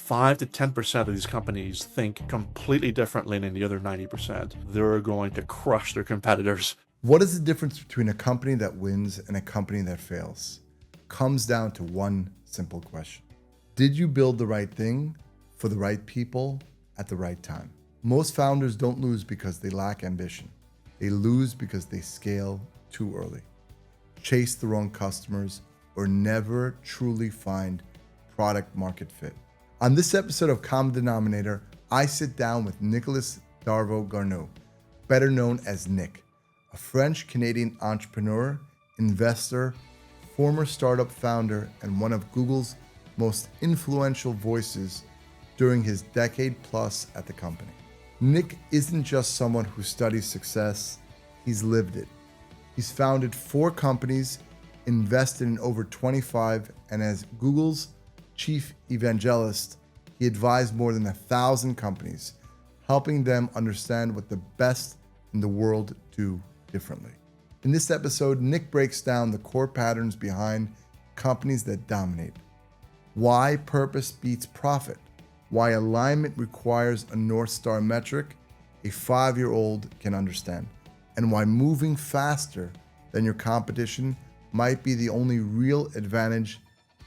5 to 10% of these companies think completely differently than the other 90%. They're going to crush their competitors. What is the difference between a company that wins and a company that fails? Comes down to one simple question. Did you build the right thing for the right people at the right time? Most founders don't lose because they lack ambition. They lose because they scale too early, chase the wrong customers, or never truly find product market fit. On this episode of Common Denominator, I sit down with Nicolas Darveau-Garneau, better known as Nick, a French-Canadian entrepreneur, investor, former startup founder, and one of Google's most influential voices during his decade plus at the company. Nick isn't just someone who studies success, he's lived it. He's founded 4 companies, invested in over 25, and as Google's Chief Evangelist, he advised more than 1,000 companies, helping them understand what the best in the world do differently. In this episode, Nick breaks down the core patterns behind companies that dominate, why purpose beats profit, why alignment requires a North Star metric a 5-year-old can understand, and why moving faster than your competition might be the only real advantage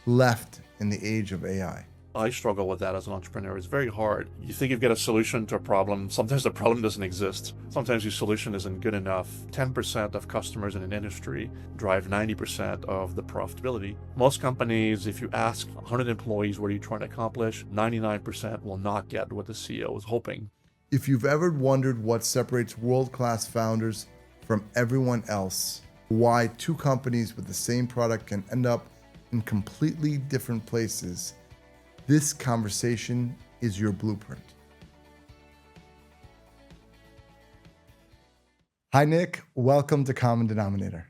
left in the age of AI. I struggle with that as an entrepreneur. It's very hard. You think you've got a solution to a problem. Sometimes the problem doesn't exist. Sometimes your solution isn't good enough. 10% of customers in an industry drive 90% of the profitability. Most companies, if you ask 100 employees what are you trying to accomplish, 99% will not get what the CEO is hoping. If you've ever wondered what separates world-class founders from everyone else, why 2 companies with the same product can end up in completely different places, this conversation is your blueprint. Hi, Nick. Welcome to Common Denominator.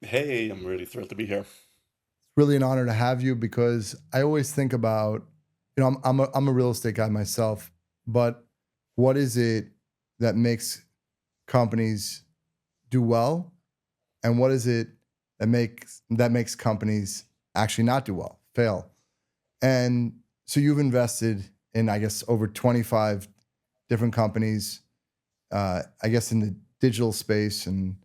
Hey, I'm really thrilled to be here. It's really an honor to have you because I always think about, I'm a real estate guy myself, but what is it that makes companies do well? And what is it that makes companies actually not do well, fail? And so you've invested in, I guess, over 25 different companies, I guess in the digital space. And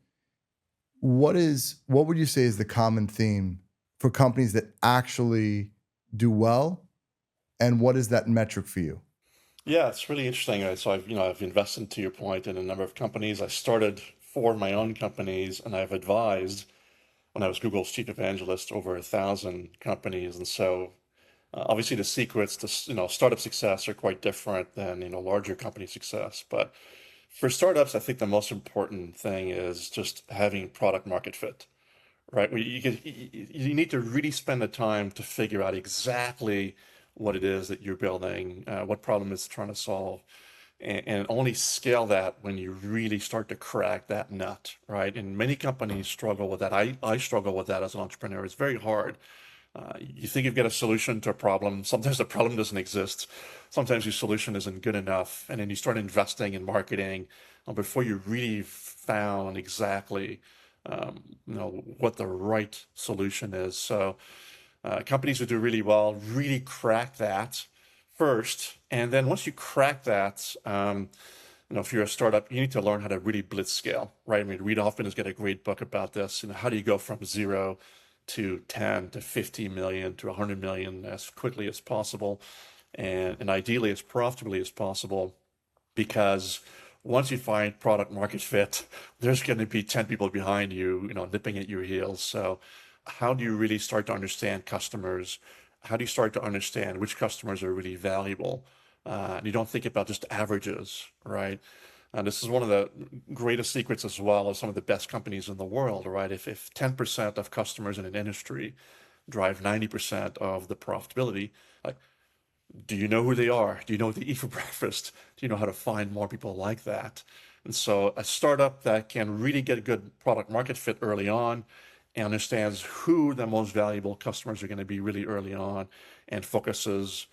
what would you say is the common theme for companies that actually do well? And what is that metric for you? Yeah, it's really interesting. So I've invested, to your point, in a number of companies. I started 4 of my own companies, and I've advised, when I was Google's Chief Evangelist, over 1,000 companies. And so obviously the secrets to startup success are quite different than larger company success. But for startups, I think the most important thing is just having product market fit, right? You need to really spend the time to figure out exactly what it is that you're building, what problem it's trying to solve, and only scale that when you really start to crack that nut, right? And many companies struggle with that. I struggle with that as an entrepreneur. It's very hard. You think you've got a solution to a problem. Sometimes the problem doesn't exist. Sometimes your solution isn't good enough. And then you start investing in marketing before you really found exactly what the right solution is. So companies who do really well really crack that first. And then once you crack that, if you're a startup, you need to learn how to really blitz scale, right? I mean, Reid Hoffman has got a great book about this. How do you go from 0 to 10 to 50 million to 100 million as quickly as possible, and ideally as profitably as possible? Because once you find product market fit, there's going to be 10 people behind you, nipping at your heels. So how do you really start to understand customers? How do you start to understand which customers are really valuable? And you don't think about just averages, right? And this is one of the greatest secrets as well of some of the best companies in the world, right? If 10% of customers in an industry drive 90% of the profitability, like, do you know who they are? Do you know what they eat for breakfast? Do you know how to find more people like that? And so a startup that can really get a good product market fit early on and understands who the most valuable customers are going to be really early on and focuses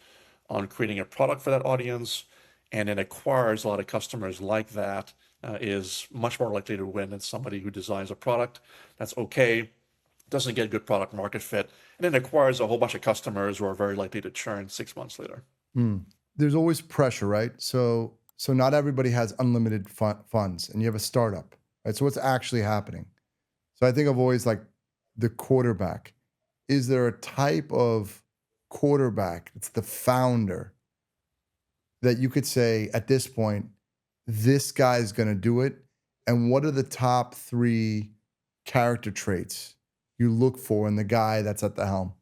on creating a product for that audience and then acquires a lot of customers like that is much more likely to win than somebody who designs a product that's okay, doesn't get good product market fit, and then acquires a whole bunch of customers who are very likely to churn 6 months later. There's always pressure, right? So not everybody has unlimited funds, and you have a startup, right? So what's actually happening? So I think of always like the quarterback. Is there a type of quarterback that's the founder that you could say at this point, this guy's going to do it? And what are the top three character traits you look for in the guy that's at the helm?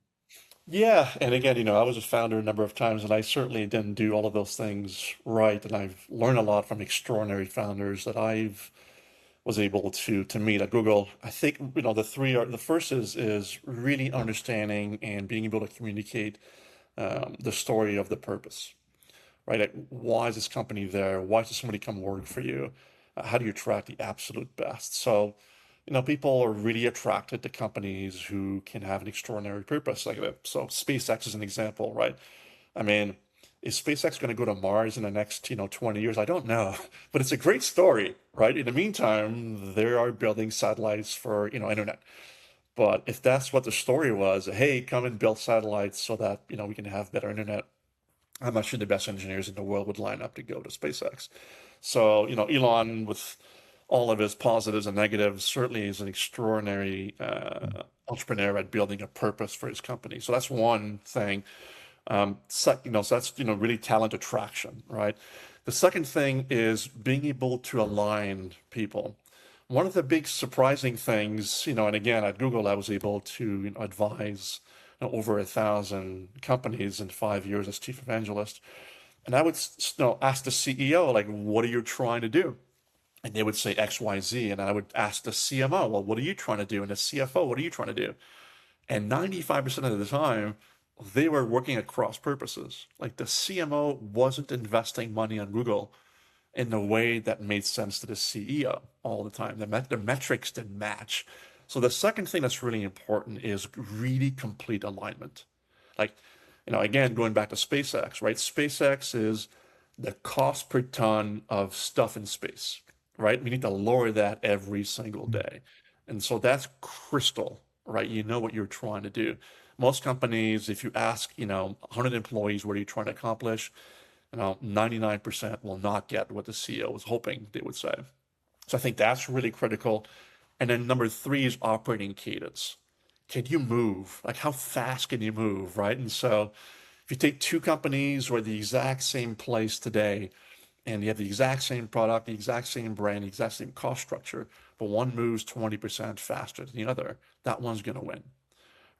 Yeah, and again, I was a founder a number of times, and I certainly didn't do all of those things right. And I've learned a lot from extraordinary founders that I've was able to meet at Google. I think the three are the first is really understanding and being able to communicate the story of the purpose, right? Like, why is this company there? Why does somebody come work for you? How do you attract the absolute best? So, people are really attracted to companies who can have an extraordinary purpose like that. So SpaceX is an example, right? I mean, is SpaceX going to go to Mars in the next, 20 years? I don't know, but it's a great story, right? In the meantime, they are building satellites for, internet. But if that's what the story was, hey, come and build satellites so that, we can have better internet, I'm not sure the best engineers in the world would line up to go to SpaceX. So, Elon, with all of his positives and negatives, certainly is an extraordinary entrepreneur at building a purpose for his company. So that's one thing. So that's really talent attraction, right? The second thing is being able to align people. One of the big surprising things, and again at Google, I was able to advise over 1,000 companies in 5 years as chief evangelist, and I would ask the CEO, like, what are you trying to do? And they would say X, Y, Z, and I would ask the CMO, well, what are you trying to do? And the CFO, what are you trying to do? And 95% of the time, they were working at cross purposes. Like, the CMO wasn't investing money on Google in a way that made sense to the CEO all the time. The metrics didn't match. So the second thing that's really important is really complete alignment. Like, again, going back to SpaceX, right? SpaceX is the cost per ton of stuff in space, right? We need to lower that every single day. And so that's crystal, right? You know what you're trying to do. Most companies, if you ask, 100 employees, what are you trying to accomplish? 99% will not get what the CEO was hoping they would say. So I think that's really critical. And then number three is operating cadence. Can you move? Like, how fast can you move, right? And so if you take two companies who are the exact same place today, and you have the exact same product, the exact same brand, the exact same cost structure, but one moves 20% faster than the other, that one's going to win,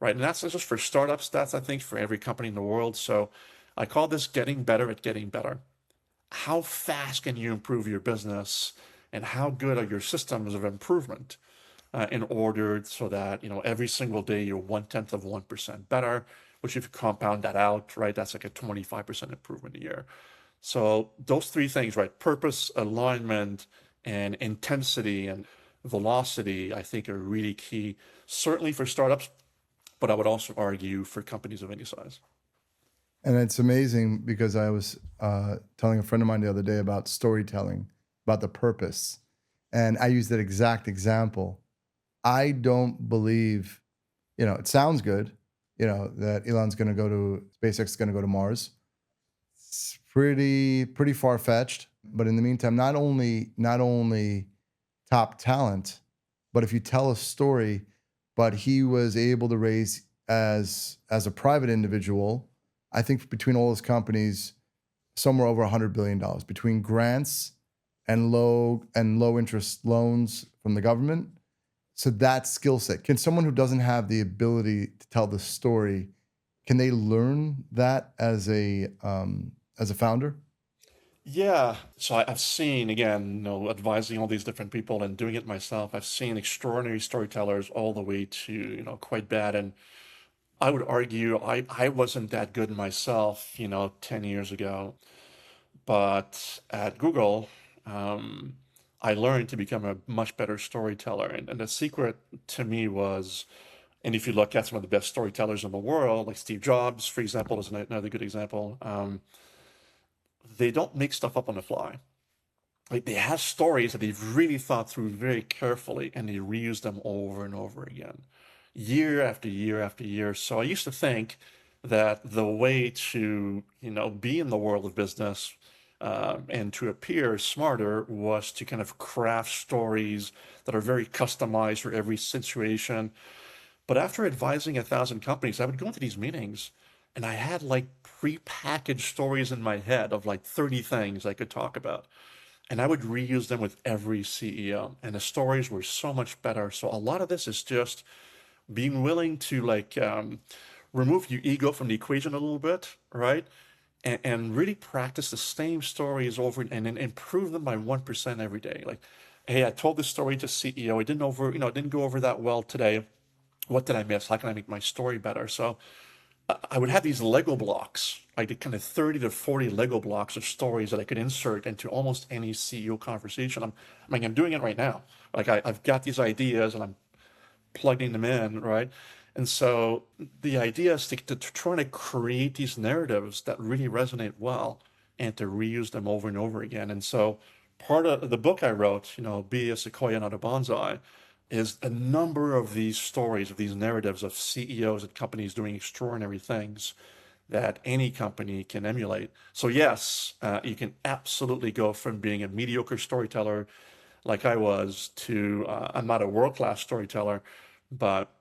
right? And that's not just for startups, that's, I think, for every company in the world. So I call this getting better at getting better. How fast can you improve your business, and how good are your systems of improvement in order so that, every single day you're 0.1% better, which if you compound that out, right, that's like a 25% improvement a year. So those three things, right? Purpose, alignment, and intensity and velocity, I think are really key, certainly for startups, but I would also argue for companies of any size. And it's amazing because I was telling a friend of mine the other day about storytelling, about the purpose. And I used that exact example. I don't believe, it sounds good, that Elon's going to go to SpaceX, is going to go to Mars. It's pretty far-fetched. But in the meantime, not only top talent, but if you tell a story, but he was able to raise as a private individual, I think between all his companies, somewhere over $100 billion between grants and low interest loans from the government. So that skill set, can someone who doesn't have the ability to tell the story, can they learn that as a founder? Yeah. So I've seen, again, advising all these different people and doing it myself, I've seen extraordinary storytellers all the way to, quite bad. And I would argue I wasn't that good myself, 10 years ago. But at Google, I learned to become a much better storyteller. And the secret to me was, and if you look at some of the best storytellers in the world, like Steve Jobs, for example, is another good example, they don't make stuff up on the fly. Like, they have stories that they've really thought through very carefully, and they reuse them over and over again, year after year after year. So I used to think that the way to, be in the world of business and to appear smarter was to kind of craft stories that are very customized for every situation. But after advising 1,000 companies, I would go into these meetings and I had like pre-packaged stories in my head of like 30 things I could talk about. And I would reuse them with every CEO. And the stories were so much better. So a lot of this is just being willing to like remove your ego from the equation a little bit, right? And really practice the same stories over and then improve them by 1% every day. Like, hey, I told this story to CEO. It didn't go over that well today. What did I miss? How can I make my story better? So I would have these Lego blocks, like kind of 30 to 40 Lego blocks of stories that I could insert into almost any CEO conversation. I'm doing it right now. Like I've got these ideas and I'm plugging them in, right? And so the idea is to try to create these narratives that really resonate well and to reuse them over and over again. And so part of the book I wrote, Be a Sequoia, Not a Bonsai, is a number of these stories, of these narratives of CEOs and companies doing extraordinary things that any company can emulate. So yes, you can absolutely go from being a mediocre storyteller like I was to I'm not a world-class storyteller, but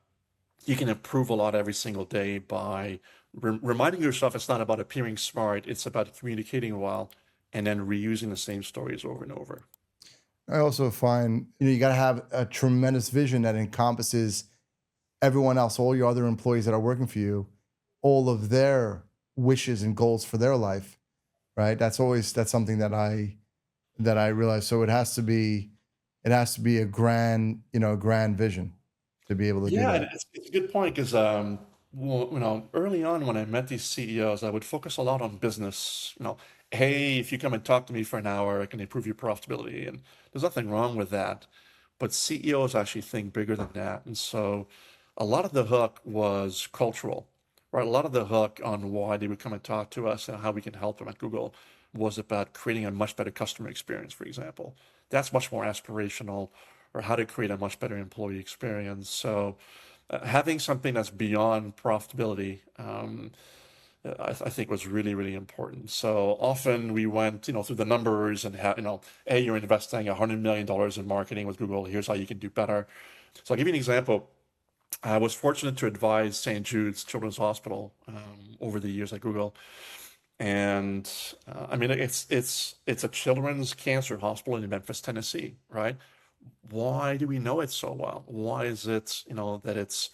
you can improve a lot every single day by reminding yourself it's not about appearing smart, it's about communicating well and then reusing the same stories over and over. I also find you got to have a tremendous vision that encompasses everyone else, all your other employees that are working for you, all of their wishes and goals for their life, right? That's something that I realize. So it has to be a grand, a grand vision to be able to do Yeah, that. and it's a good point because well, early on when I met these CEOs, I would focus a lot on business. Hey, if you come and talk to me for an hour, I can improve your profitability, and there's nothing wrong with that. But CEOs actually think bigger than that, and so a lot of the hook was cultural, right? A lot of the hook on why they would come and talk to us and how we can help them at Google was about creating a much better customer experience, for example. That's much more aspirational, or how to create a much better employee experience. So having something that's beyond profitability, I think was really, really important. So often we went, through the numbers and hey, you're investing $100 million in marketing with Google. Here's how you can do better. So I'll give you an example. I was fortunate to advise St. Jude's Children's Hospital over the years at Google, and I mean it's a children's cancer hospital in Memphis, Tennessee, right? Why do we know it so well? Why is it, that it's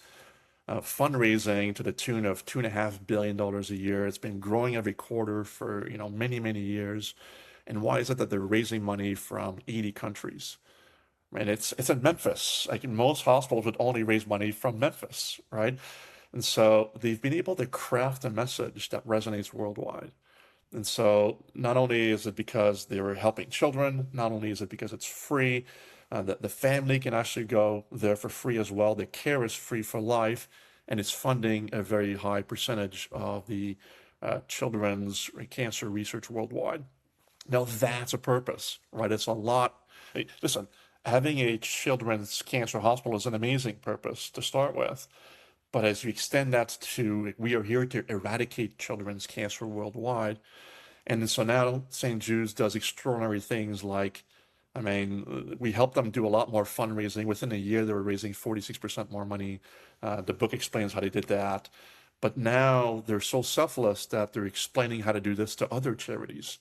fundraising to the tune of $2.5 billion a year? It's been growing every quarter for, many, many years. And why is it that they're raising money from 80 countries? And it's in Memphis. Like most hospitals would only raise money from Memphis, right? And so they've been able to craft a message that resonates worldwide. And so not only is it because they were helping children, not only is it because it's free, the family can actually go there for free as well. The care is free for life, and it's funding a very high percentage of the children's cancer research worldwide. Now that's a purpose, right? It's a lot. Hey, listen, having a children's cancer hospital is an amazing purpose to start with. But as you extend that to, we are here to eradicate children's cancer worldwide. And so now St. Jude's does extraordinary things like, I mean, we helped them do a lot more fundraising. Within a year, they were raising 46% more money. The book explains how they did that. But now they're so selfless that they're explaining how to do this to other charities,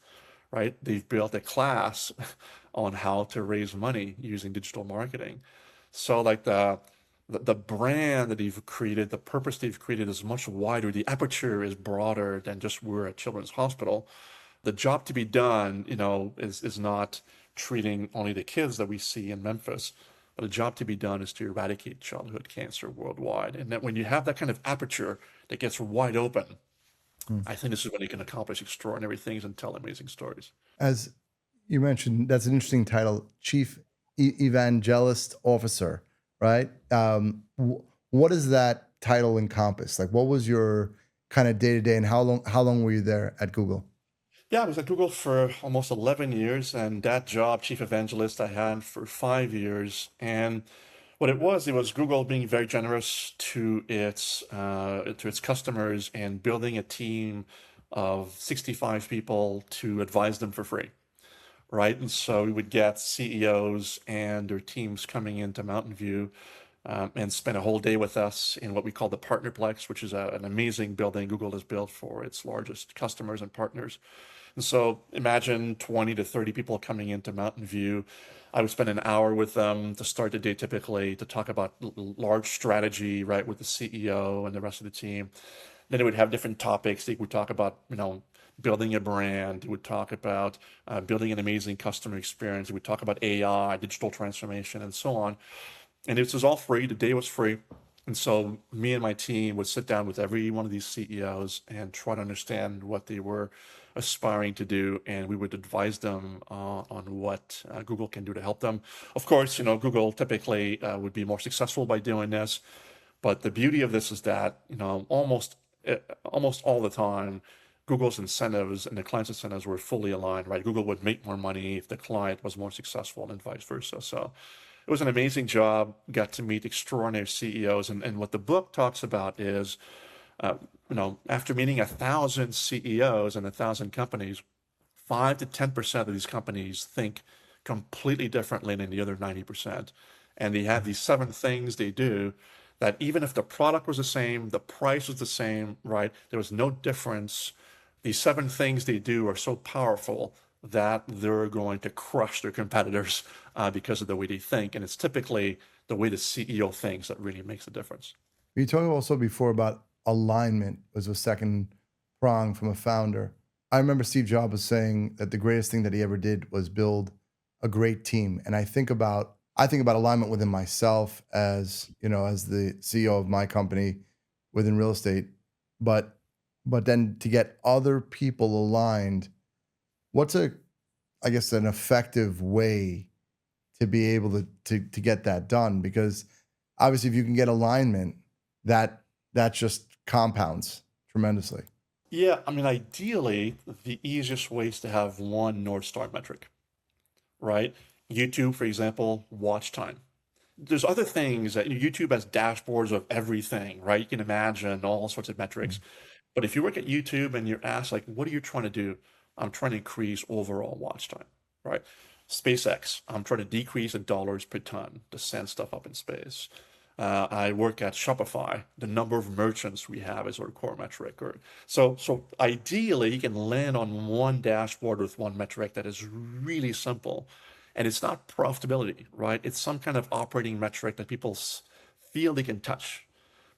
right? They've built a class on how to raise money using digital marketing. So like the brand that they've created, the purpose they've created is much wider. The aperture is broader than just we're a children's hospital. The job to be done, is not treating only the kids that we see in Memphis, but the job to be done is to eradicate childhood cancer worldwide. And that when you have that kind of aperture that gets wide open, Hmm. I think this is when you can accomplish extraordinary things and tell amazing stories. As you mentioned, that's an interesting title, Chief Evangelist Officer, right? What does that title encompass? Like, what was your kind of day to day, and how long were you there at Google? Yeah, I was at Google for almost 11 years, and that job, Chief Evangelist, I had for 5 years. And What it was Google being very generous to its customers and building a team of 65 people to advise them for free, right? And so we would get CEOs and their teams coming into Mountain View and spend a whole day with us in what we call the Partnerplex, which is an amazing building Google has built for its largest customers and partners. And so imagine 20 to 30 people coming into Mountain View. I would spend an hour with them to start the day typically to talk about large strategy, right, with the CEO and the rest of the team. Then it would have different topics. They would talk about, building a brand. It would talk about building an amazing customer experience. It would talk about AI, digital transformation, and so on. And it was all free. The day was free. And so me and my team would sit down with every one of these CEOs and try to understand what they were aspiring to do. And we would advise them on what Google can do to help them. Of course, Google typically would be more successful by doing this. But the beauty of this is that, almost all the time, Google's incentives and the client's incentives were fully aligned, right? Google would make more money if the client was more successful and vice versa. So it was an amazing job, got to meet extraordinary CEOs. And what the book talks about is, after meeting 1,000 CEOs and 1,000 companies, 5 to 10% of these companies think completely differently than the other 90%. And they have these 7 things they do that even if the product was the same, the price was the same, right? There was no difference. These 7 things they do are so powerful that they're going to crush their competitors because of the way they think. And it's typically the way the CEO thinks that really makes a difference. You talked also before about alignment was a second prong from a founder. I remember Steve Jobs was saying that the greatest thing that he ever did was build a great team. And I think about alignment within myself as the CEO of my company within real estate, but then to get other people aligned, what's an effective way to be able to get that done? Because obviously if you can get alignment, that just compounds tremendously. Yeah, ideally, the easiest way is to have one North Star metric, right? YouTube, for example, watch time. There's other things that YouTube has dashboards of everything, right? You can imagine all sorts of metrics. But if you work at YouTube and you're asked, like, what are you trying to do? I'm trying to increase overall watch time, right? SpaceX, I'm trying to decrease the dollars per ton to send stuff up in space. I work at Shopify. The number of merchants we have is our core metric. So ideally, you can land on one dashboard with one metric that is really simple. And it's not profitability, right? It's some kind of operating metric that people feel they can touch.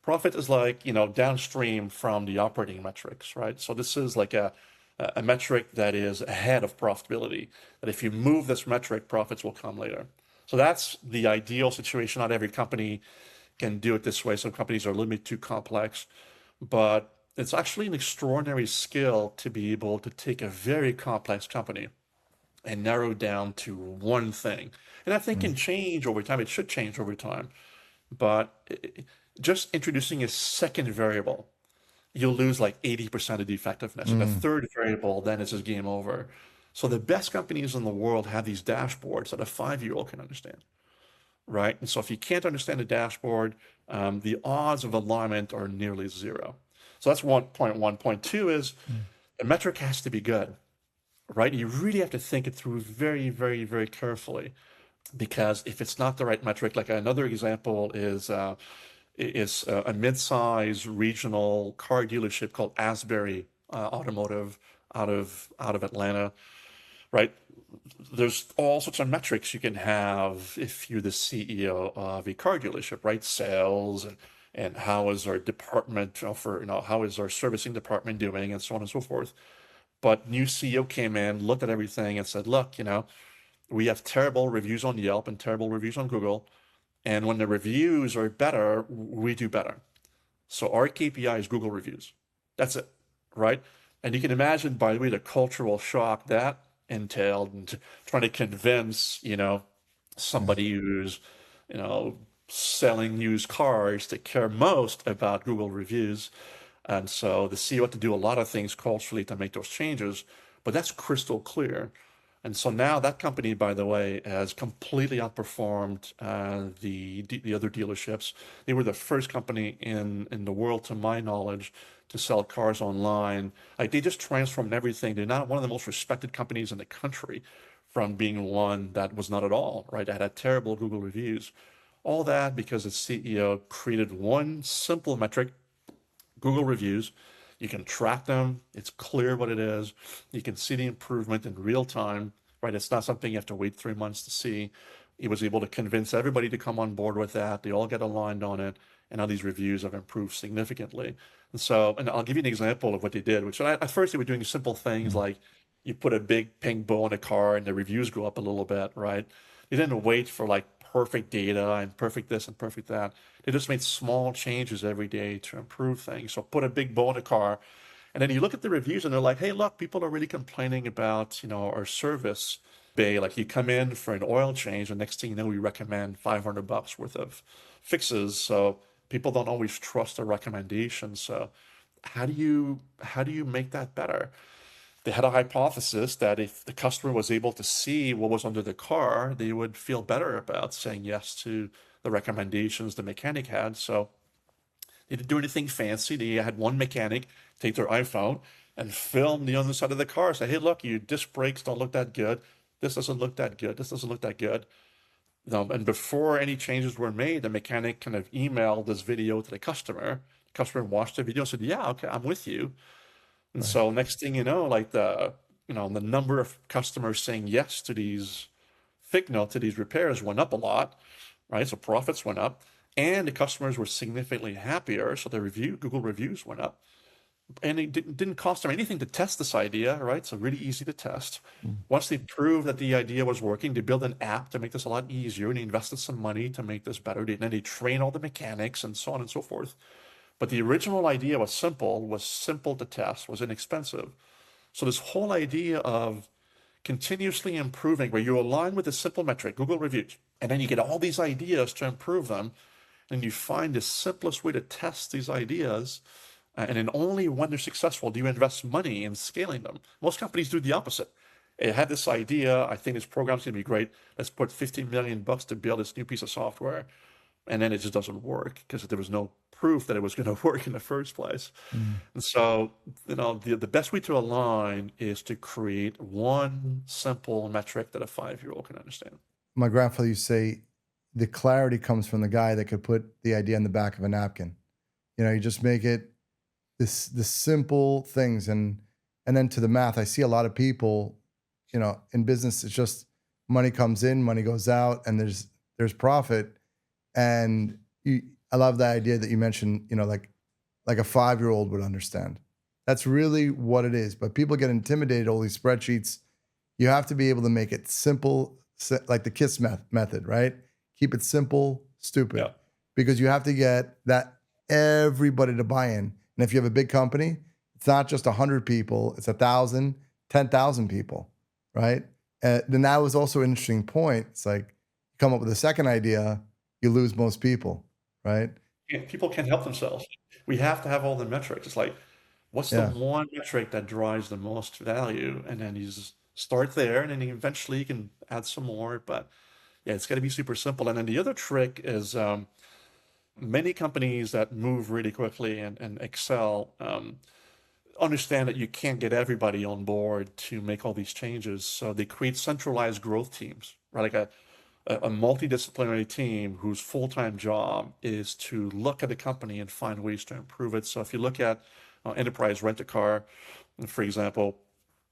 Profit is like, downstream from the operating metrics, right? So this is like a metric that is ahead of profitability, that if you move this metric, profits will come later. So that's the ideal situation. Not every company can do it this way. Some companies are a little bit too complex, but it's actually an extraordinary skill to be able to take a very complex company and narrow down to one thing. And that thing can change over time. It should change over time. But just introducing a second variable, you'll lose like 80% of the effectiveness. And the third variable, then it's just game over. So the best companies in the world have these dashboards that a 5-year-old can understand, right? And so if you can't understand the dashboard, the odds of alignment are nearly zero. So that's 1.1. Point 2 is the metric has to be good, right? You really have to think it through very, very, very carefully, because if it's not the right metric, like another example is a mid-size regional car dealership called Asbury Automotive out of Atlanta, right? There's all sorts of metrics you can have if you're the CEO of a car dealership, right? Sales and how is our department how is our servicing department doing, and so on and so forth. But new CEO came in, looked at everything and said, look, we have terrible reviews on Yelp and terrible reviews on Google. And when the reviews are better, we do better. So our KPI is Google reviews. That's it, right? And you can imagine, by the way, the cultural shock that entailed, and trying to convince, somebody who's, selling used cars to care most about Google reviews. And so the CEO had to do a lot of things culturally to make those changes, but that's crystal clear. And so now that company, by the way, has completely outperformed the other dealerships. They were the first company in the world, to my knowledge, to sell cars online. Like they just transformed everything. They're now one of the most respected companies in the country, from being one that was not at all, right? That had terrible Google reviews. All that because the CEO created one simple metric: Google reviews. You can track them. It's clear what it is. You can see the improvement in real time, right? It's not something you have to wait 3 months to see. He was able to convince everybody to come on board with that. They all get aligned on it. And now these reviews have improved significantly. And so, and I'll give you an example of what they did, which at first they were doing simple things like you put a big pink bow on a car and the reviews go up a little bit, right? They didn't wait for like perfect data and perfect this and perfect that. They just made small changes every day to improve things. So put a big bow in a car, and then you look at the reviews and they're like, hey, look, people are really complaining about, our service bay. Like you come in for an oil change, and next thing you know, we recommend $500 worth of fixes. So people don't always trust the recommendations. So how do you make that better? They had a hypothesis that if the customer was able to see what was under the car, they would feel better about saying yes to the recommendations the mechanic had. So they didn't do anything fancy. They had one mechanic take their iPhone and film the other side of the car. Say, hey, look, your disc brakes don't look that good. This doesn't look that good. This doesn't look that good. And before any changes were made, the mechanic kind of emailed this video to the customer. The customer watched the video and said, yeah, okay, I'm with you. And Right. so next thing you know, like the number of customers saying yes to these to these repairs went up a lot, right? So profits went up, and the customers were significantly happier. So the Google reviews went up, and it didn't cost them anything to test this idea, right? So really easy to test. Mm. Once they proved that the idea was working, they built an app to make this a lot easier, and they invested some money to make this better. Then they train all the mechanics and so on and so forth. But the original idea was simple to test, was inexpensive. So this whole idea of continuously improving, where you align with a simple metric, Google reviews, and then you get all these ideas to improve them, and you find the simplest way to test these ideas, and then only when they're successful do you invest money in scaling them. Most companies do the opposite. I had this idea, I think this program's gonna be great. Let's put 50 million bucks to build this new piece of software, and then it just doesn't work because there was no proof that it was going to work in the first place. Mm. And so, the best way to align is to create one simple metric that a 5-year-old can understand. My grandfather used to say the clarity comes from the guy that could put the idea in the back of a napkin. You just make it the simple things, and then to the math. I see a lot of people, in business, it's just money comes in, money goes out, and there's profit. And I love the idea that you mentioned, like a 5-year-old would understand. That's really what it is. But people get intimidated, all these spreadsheets. You have to be able to make it simple, like the KISS method, right? Keep it simple, stupid, Yeah. because you have to get that everybody to buy in. And if you have a big company, it's not just 100 people, it's 1,000, 10,000 people, right? Then that was also an interesting point. It's like you come up with a second idea, you lose most people, right? People can't help themselves. We have to have all the metrics. It's like, what's the Yeah. one metric that drives the most value? And then you just start there, and then eventually you can add some more. But yeah, it's got to be super simple. And then the other trick is many companies that move really quickly and excel understand that you can't get everybody on board to make all these changes. So they create centralized growth teams, right? Like a multidisciplinary team whose full-time job is to look at the company and find ways to improve it. So if you look at enterprise rent-a-car, for example,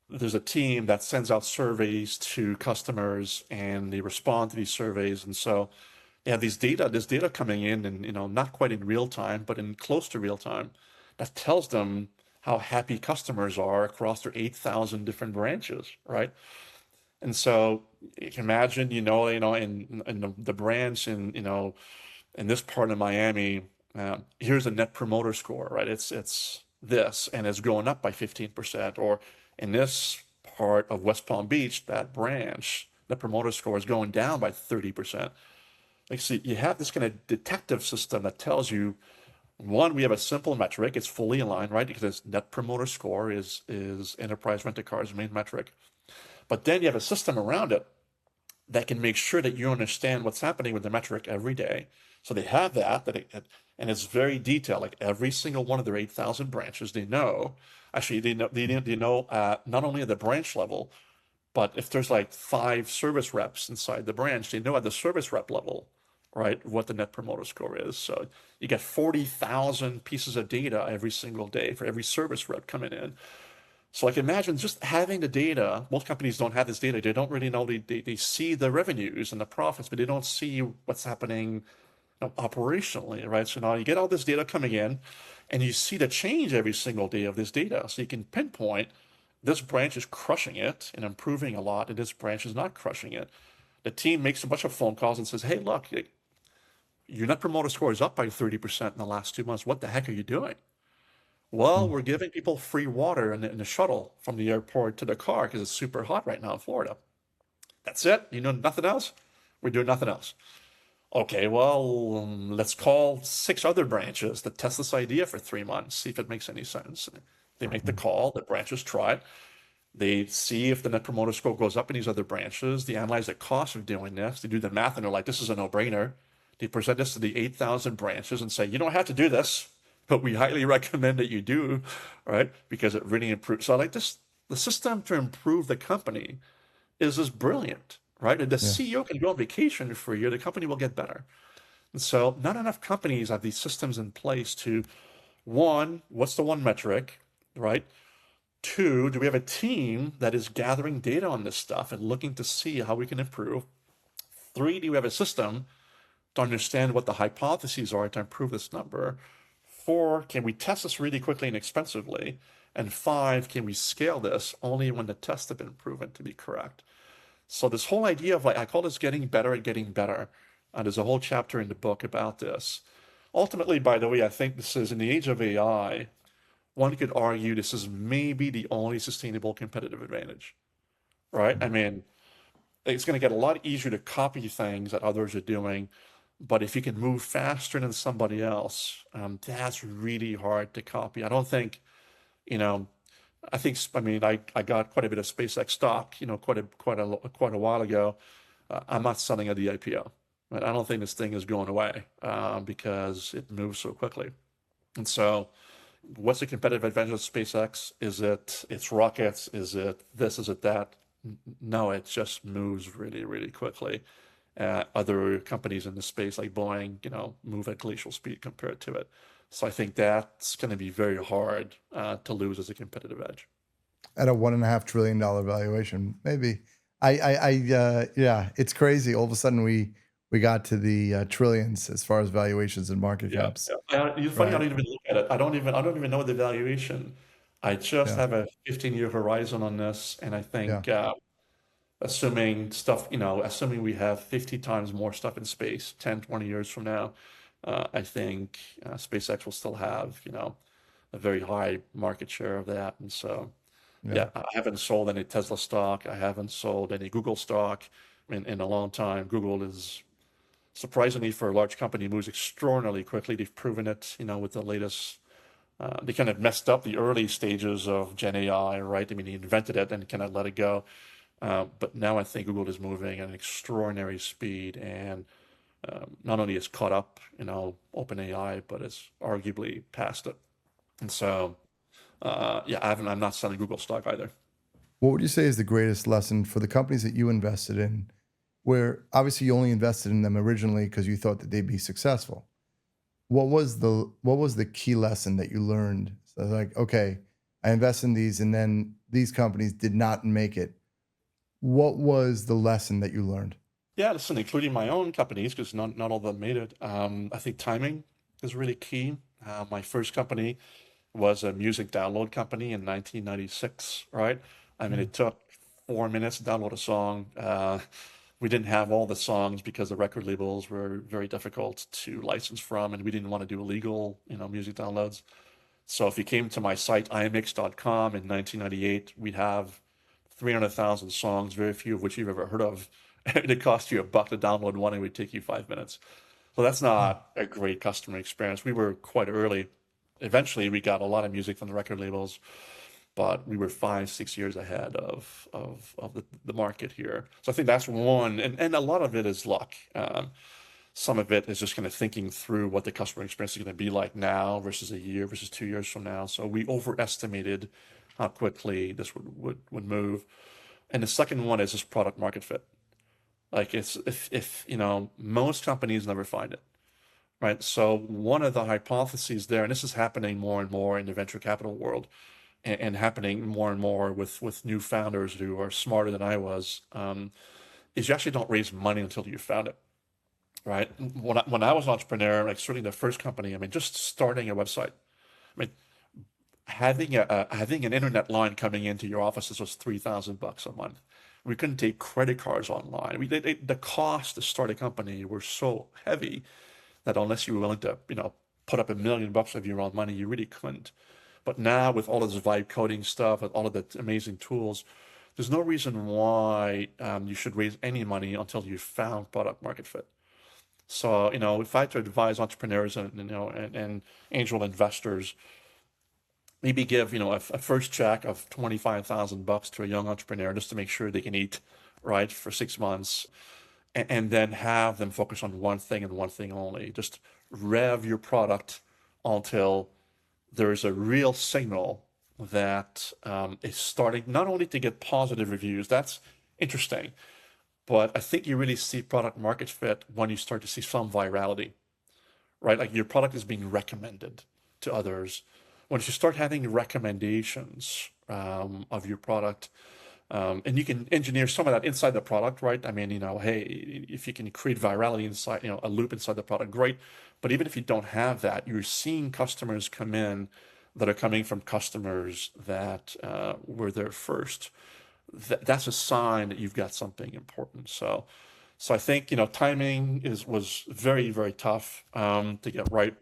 there's a team that sends out surveys to customers, and they respond to these surveys. And so they have this data coming in, and not quite in real time, but in close to real time, that tells them how happy customers are across their 8,000 different branches, right? And so you can imagine, in the branch in this part of Miami, here's a net promoter score, right? It's this, and it's going up by 15%. Or in this part of West Palm Beach, that branch, the promoter score is going down by 30%. Like, so you have this kind of detective system that tells you, one, we have a simple metric, it's fully aligned, right? Because net promoter score is enterprise rent-a-car's main metric. But then you have a system around it that can make sure that you understand what's happening with the metric every day. So they have and it's very detailed. Like every single one of their 8,000 branches, they know. Actually, they know not only at the branch level, but if there's like 5 service reps inside the branch, they know at the service rep level, right, what the net promoter score is. So you get 40,000 pieces of data every single day for every service rep coming in. So like imagine just having the data. Most companies don't have this data. They don't really know. They see the revenues and the profits, but they don't see what's happening, operationally, right? So now you get all this data coming in and you see the change every single day of this data. So you can pinpoint this branch is crushing it and improving a lot, and this branch is not crushing it. The team makes a bunch of phone calls and says, hey, look, your net promoter score is up by 30% in the last 2 months. What the heck are you doing? Well, Mm. we're giving people free water in the shuttle from the airport to the car because it's super hot right now in Florida. That's it. You know nothing else? We're doing nothing else. Okay, well, let's call 6 other branches that test this idea for 3 months, see if it makes any sense. They make the call, the branches try it. They see if the net promoter score goes up in these other branches. They analyze the cost of doing this. They do the math and they're like, this is a no-brainer. They present this to the 8,000 branches and say, you don't have to do this, but we highly recommend that you do, right? Because it really improves. So like this, the system to improve the company is brilliant, right? And the Yeah. CEO can go on vacation for a year, the company will get better. And so not enough companies have these systems in place to, one, what's the one metric, right? 2, do we have a team that is gathering data on this stuff and looking to see how we can improve? 3, do we have a system to understand what the hypotheses are to improve this number? 4, can we test this really quickly and expensively? And 5, can we scale this only when the tests have been proven to be correct? So this whole idea of, like, I call this getting better at getting better. There's a whole chapter in the book about this. Ultimately, by the way, I think this is in the age of AI, one could argue this is maybe the only sustainable competitive advantage, right? I mean, it's going to get a lot easier to copy things that others are doing, but if you can move faster than somebody else, that's really hard to copy. I don't think, you know, I mean, I got quite a bit of SpaceX stock, quite a while ago. I'm not selling at the IPO, right? I don't think this thing is going away because it moves so quickly. And so, what's the competitive advantage of SpaceX? Is it its rockets? Is it this? Is it that? No, it just moves really, really quickly. Other companies in the space like Boeing, move at glacial speed compared to it. So I think that's going to be very hard to lose as a competitive edge. At a $1.5 trillion valuation, maybe. Yeah, it's crazy. All of a sudden, we got to the trillions as far as valuations and market Yeah, caps. yeah. It's funny. I Right. don't even look at it. I don't even know the valuation. I just Yeah. have a 15-year horizon on this, and I Yeah. think assuming we have 50 times more stuff in space 10, 20 years from now, I think SpaceX will still have, a very high market share of that. And so, Yeah. yeah, I haven't sold any Tesla stock. I haven't sold any Google stock in a long time. Google is surprisingly for a large company moves extraordinarily quickly. They've proven it, with the latest. They kind of messed up the early stages of Gen AI, right? I mean, they invented it and kind of let it go. But now I think Google is moving at an extraordinary speed, and not only is caught up, OpenAI, but it's arguably past it. And so, yeah, I'm not selling Google stock either. What would you say is the greatest lesson for the companies that you invested in, where obviously you only invested in them originally because you thought that they'd be successful? What was the key lesson that you learned? So like, okay, I invest in these, and then these companies did not make it. What was the lesson that you learned? Yeah, listen, including my own companies, because not all of them made it. I think timing is really key. My first company was a music download company in 1996, right? I mean, Yeah. it took 4 minutes to download a song. We didn't have all the songs because the record labels were very difficult to license from, and we didn't want to do illegal, music downloads. So if you came to my site, imx.com in 1998, we'd have 300,000 songs, very few of which you've ever heard of. And it cost you $1 to download one, and it would take you 5 minutes. So that's Hmm. not a great customer experience. We were quite early. Eventually, we got a lot of music from the record labels. but we were 5, 6 years ahead of the market here. So I think that's one, and a lot of it is luck. Some of it is just kind of thinking through what the customer experience is going to be like now versus a year versus 2 years from now. So we overestimated how quickly this would move. And the second one is just product market fit. Like it's if most companies never find it, right? So one of the hypotheses there, and this is happening more and more in the venture capital world, and happening more and more with new founders who are smarter than I was, is you actually don't raise money until you found it, right? When I was an entrepreneur, like certainly the first company, I mean, just starting a website, I mean, having an internet line coming into your offices was $3,000 a month. We couldn't take credit cards online. The cost to start a company were so heavy that unless you were willing to, put up $1 million of your own money, you really couldn't. But now with all of this vibe coding stuff, with all of the amazing tools, there's no reason why you should raise any money until you've found product market fit. So, if I had to advise entrepreneurs and angel investors, maybe give, a first check of $25,000 to a young entrepreneur just to make sure they can eat, right, for 6 months, and then have them focus on one thing and one thing only. Just rev your product until there's a real signal that is starting not only to get positive reviews, that's interesting, but I think you really see product market fit when you start to see some virality, right? Like your product is being recommended to others. Once you start having recommendations of your product, and you can engineer some of that inside the product, right? I mean, hey, if you can create virality inside, a loop inside the product, great. But even if you don't have that, you're seeing customers come in that are coming from customers that were there first. That's a sign that you've got something important. So I think, timing was very, very tough to get right.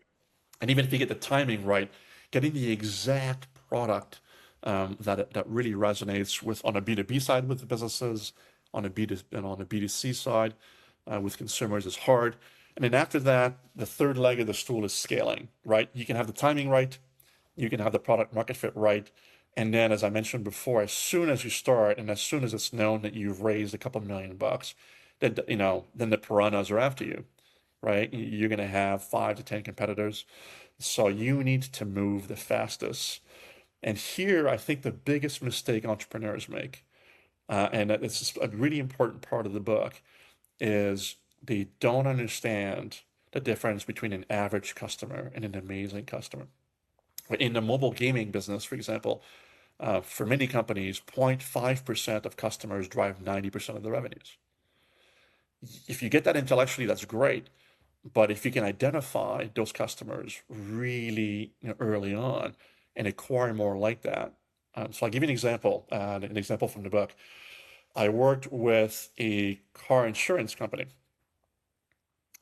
And even if you get the timing right, getting the exact product that really resonates with on a B2B side with the businesses, on a B2C side with consumers is hard. And then after that, the third leg of the stool is scaling, right? You can have the timing right, you can have the product market fit right. And then, as I mentioned before, as soon as you start and as soon as it's known that you've raised a couple $1 million, then the piranhas are after you, right? You're going to have 5 to 10 competitors. So you need to move the fastest. And here, I think the biggest mistake entrepreneurs make, and it's a really important part of the book, is they don't understand the difference between an average customer and an amazing customer. In the mobile gaming business, for example, for many companies, 0.5% of customers drive 90% of the revenues. If you get that intellectually, that's great. But if you can identify those customers really early on and acquire more like that. So I'll give you an example from the book. I worked with a car insurance company.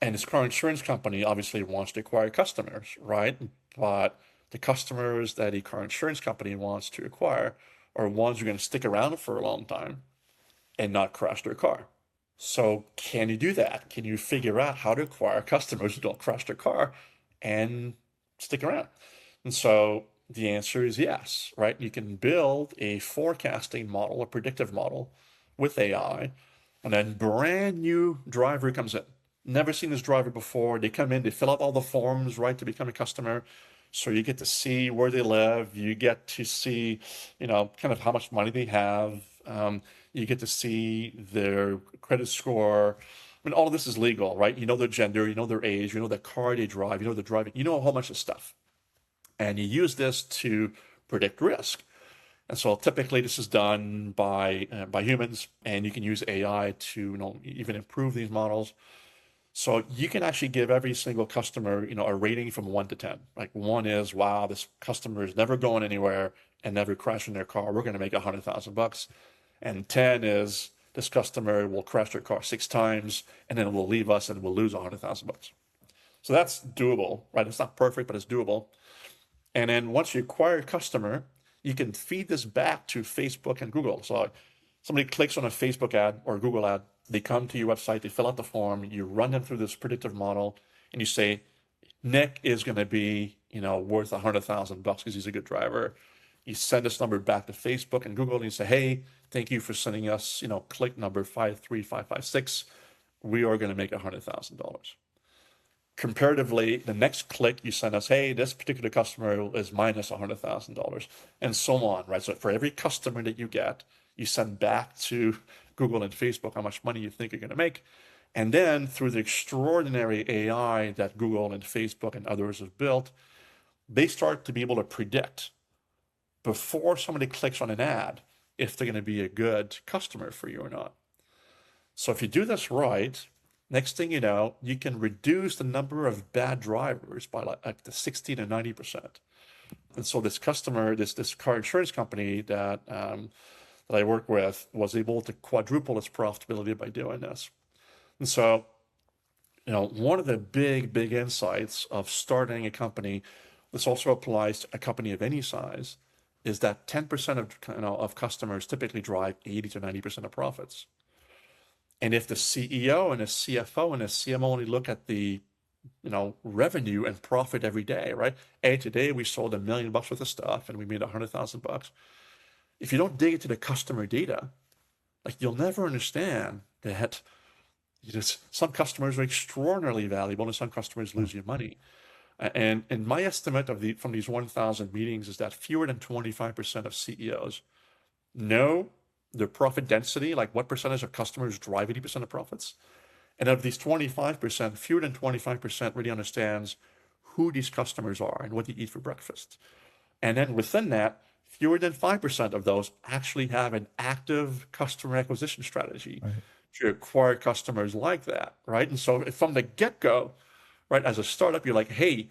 And this car insurance company obviously wants to acquire customers, right? But the customers that a car insurance company wants to acquire are ones who are going to stick around for a long time and not crash their car. So can you do that? Can you figure out how to acquire customers who don't crash their car and stick around? And so the answer is yes, right? You can build a forecasting model, a predictive model with AI, and then brand new driver comes in. Never seen this driver before. They come in, they fill out all the forms, right, to become a customer. So you get to see where they live. You get to see, kind of how much money they have. You get to see their credit score. I mean, all of this is legal, right? You know their gender, you know their age, you know the car they drive, you know the driving, you know a whole bunch of stuff. And you use this to predict risk. And so typically this is done by humans, and you can use AI to even improve these models. So you can actually give every single customer, a rating from 1 to 10. Like 1 is, wow, this customer is never going anywhere and never crashing their car. We're going to make $100,000. And 10 is, this customer will crash their car 6 times and then will leave us and we'll lose $100,000. So that's doable, right? It's not perfect, but it's doable. And then once you acquire a customer, you can feed this back to Facebook and Google. So somebody clicks on a Facebook ad or a Google ad, they come to your website, they fill out the form, you run them through this predictive model, and you say, Nick is going to be, worth $100,000 because he's a good driver. You send this number back to Facebook and Google and you say, hey, thank you for sending us, click number 53556. We are going to make $100,000. Comparatively, the next click you send us, hey, this particular customer is minus $100,000, and so on, right? So for every customer that you get, you send back to Google and Facebook how much money you think you're going to make. And then through the extraordinary AI that Google and Facebook and others have built, they start to be able to predict before somebody clicks on an ad if they're going to be a good customer for you or not. So if you do this right, next thing you know, you can reduce the number of bad drivers by like the 60 to 90%. And so this customer, this car insurance company that I work with was able to quadruple its profitability by doing this. And so, one of the big insights of starting a company, this also applies to a company of any size, is that 10% of customers typically drive 80 to 90% of profits. And if the CEO and the CFO and the CMO only look at the revenue and profit every day, right? Hey, today we sold $1 million worth of stuff and we made $100,000. If you don't dig into the customer data, like you'll never understand that some customers are extraordinarily valuable and some customers lose you money. And my estimate from these 1,000 meetings is that fewer than 25% of CEOs know their profit density, like what percentage of customers drive 80% of profits. And of these 25%, fewer than 25% really understands who these customers are and what they eat for breakfast. And then within that, fewer than 5% of those actually have an active customer acquisition strategy to acquire customers like that, right? And so from the get-go, right, as a startup, you're like, hey,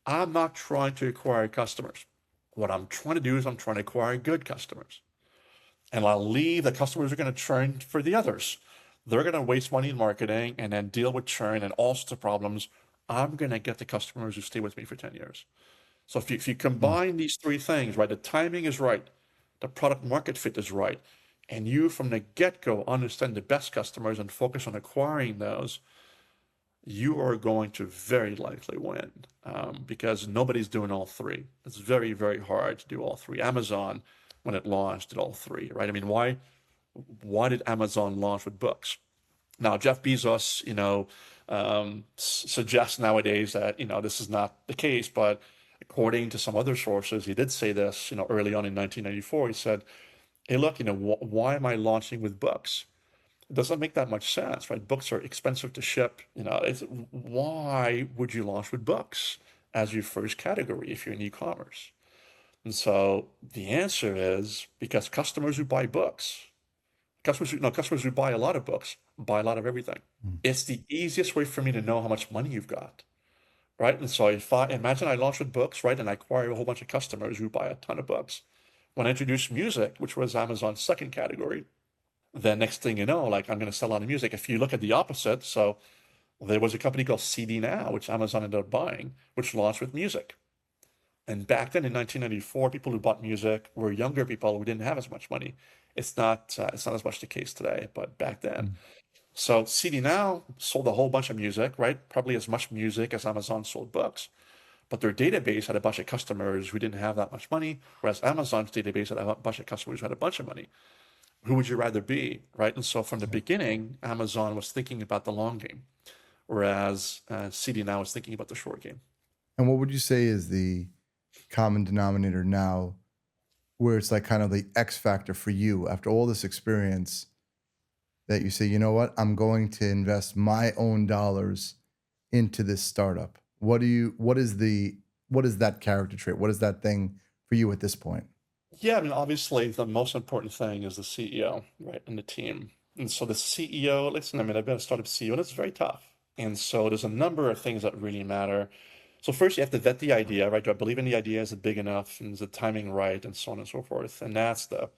I'm not trying to acquire customers. What I'm trying to do is I'm trying to acquire good customers. And I'll leave the customers are going to churn for the others. They're going to waste money in marketing and then deal with churn and all sorts of problems. I'm going to get the customers who stay with me for 10 years. So if you combine these three things, right, the timing is right, the product market fit is right, and you from the get-go understand the best customers and focus on acquiring those, you are going to very likely win because nobody's doing all three. It's very hard to do all three. Amazon, when it launched, did all three, right? I mean, why did Amazon launch with books? Now, Jeff Bezos, suggests nowadays that, this is not the case, but according to some other sources, he did say this, early on in 1994. He said, hey, look, why am I launching with books? It doesn't make that much sense, right? Books are expensive to ship. Why would you launch with books as your first category if you're in e-commerce? And so the answer is because customers who buy books, customers who buy a lot of books, buy a lot of everything. It's the easiest way for me to know how much money you've got, right? And so if I imagine I launch with books, right, and I acquire a whole bunch of customers who buy a ton of books. When I introduced music, which was Amazon's second category, then next thing you know, like I'm going to sell a lot of music. If you look at the opposite, so there was a company called CD Now, which Amazon ended up buying, which launched with music. And back then in 1994, people who bought music were younger people who didn't have as much money. It's not as much the case today, but back then. So CD Now sold a whole bunch of music, right? Probably as much music as Amazon sold books. But their database had a bunch of customers who didn't have that much money, whereas Amazon's database had a bunch of customers who had a bunch of money. Who would you rather be, right? And so from the beginning, Amazon was thinking about the long game, whereas CD Now is thinking about the short game. And what would you say is the common denominator now where it's like kind of the X factor for you after all this experience that you say, you know what, I'm going to invest my own dollars into this startup? What is that character trait? What is that thing for you at this point? Yeah, I mean, obviously the most important thing is the CEO, right, and the team. And so the CEO, listen, I mean, I've been a startup CEO and it's very tough. And so there's a number of things that really matter. So first you have to vet the idea, right? Do I believe in the idea? Is it big enough? And is the timing right? And so on and so forth. And that's the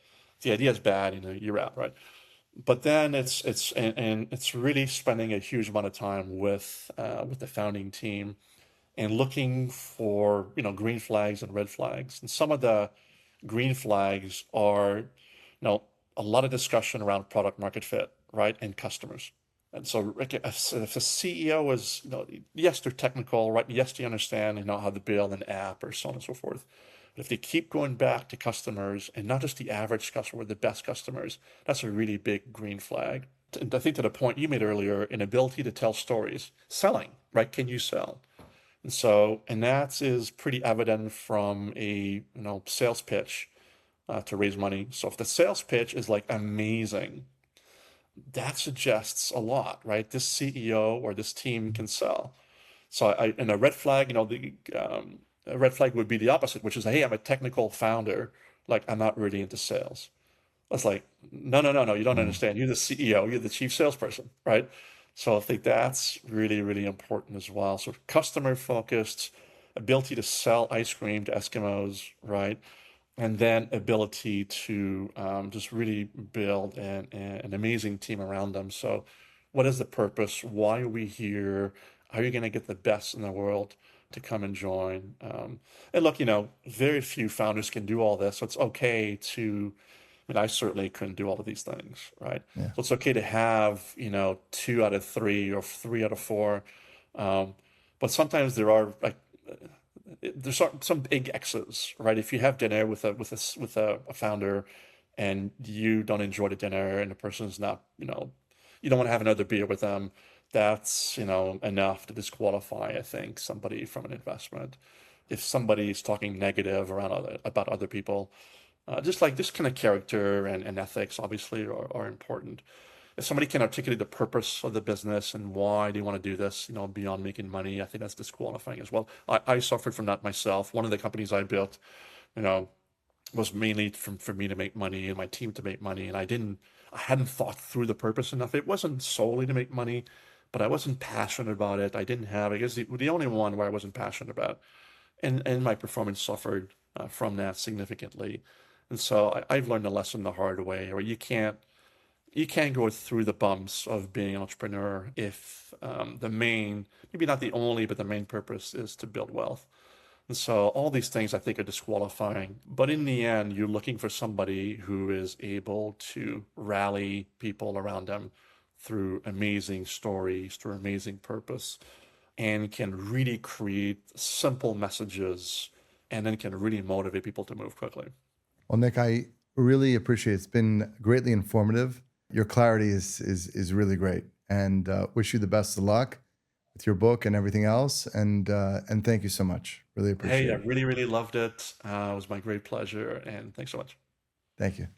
idea is bad, you're out, right? But then it's really spending a huge amount of time with the founding team and looking for, green flags and red flags. And some of the green flags are, a lot of discussion around product market fit, right, and customers. And so if a CEO is, yes, they're technical, right? Yes, they understand, how to build an app or so on and so forth. But if they keep going back to customers, and not just the average customer, the best customers, that's a really big green flag. And I think to the point you made earlier, an ability to tell stories, selling, right? Can you sell? And that is pretty evident from a sales pitch to raise money. So if the sales pitch is like amazing, that suggests a lot, right? This CEO or this team can sell. And a red flag, a red flag would be the opposite, which is, hey, I'm a technical founder, like I'm not really into sales. It's like, no, no, no, no, you don't Mm. understand. You're the CEO, you're the chief salesperson, right? So I think that's really, really important as well. So customer focused, ability to sell ice cream to Eskimos, right? And then ability to just really build an amazing team around them. So what is the purpose? Why are we here? How are you going to get the best in the world to come and join? And look, very few founders can do all this. So it's okay to, I mean, I certainly couldn't do all of these things, right? Yeah. So it's okay to have, 2 out of 3 or 3 out of 4. But sometimes there are like there's some big X's, right? If you have dinner with a founder and you don't enjoy the dinner and the person's not, you don't want to have another beer with them, that's, enough to disqualify, I think, somebody from an investment. If somebody is talking negative about other people, just like this kind of character and ethics obviously are important. If somebody can articulate the purpose of the business and why they want to do this, beyond making money, I think that's disqualifying as well. I suffered from that myself. One of the companies I built, you know, was mainly for me to make money and my team to make money. And I hadn't thought through the purpose enough. It wasn't solely to make money, but I wasn't passionate about it. I guess the only one where I wasn't passionate about. And my performance suffered from that significantly. And so I've learned a lesson the hard way, where you can't go through the bumps of being an entrepreneur if the main, maybe not the only, but the main purpose is to build wealth. And so all these things I think are disqualifying. But in the end, you're looking for somebody who is able to rally people around them through amazing stories, through amazing purpose, and can really create simple messages and then can really motivate people to move quickly. Well, Nick, I really appreciate it. It's been greatly informative. Your clarity is really great, and wish you the best of luck with your book and everything else. And thank you so much. Really Hey, appreciate I it. really, really loved it. It was my great pleasure, and thanks so much. Thank you.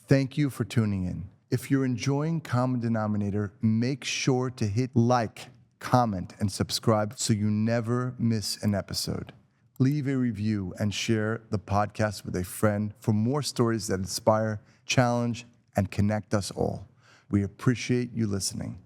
Thank you for tuning in. If you're enjoying Common Denominator, make sure to hit like, comment, and subscribe so you never miss an episode. Leave a review and share the podcast with a friend for more stories that inspire, challenge, and connect us all. We appreciate you listening.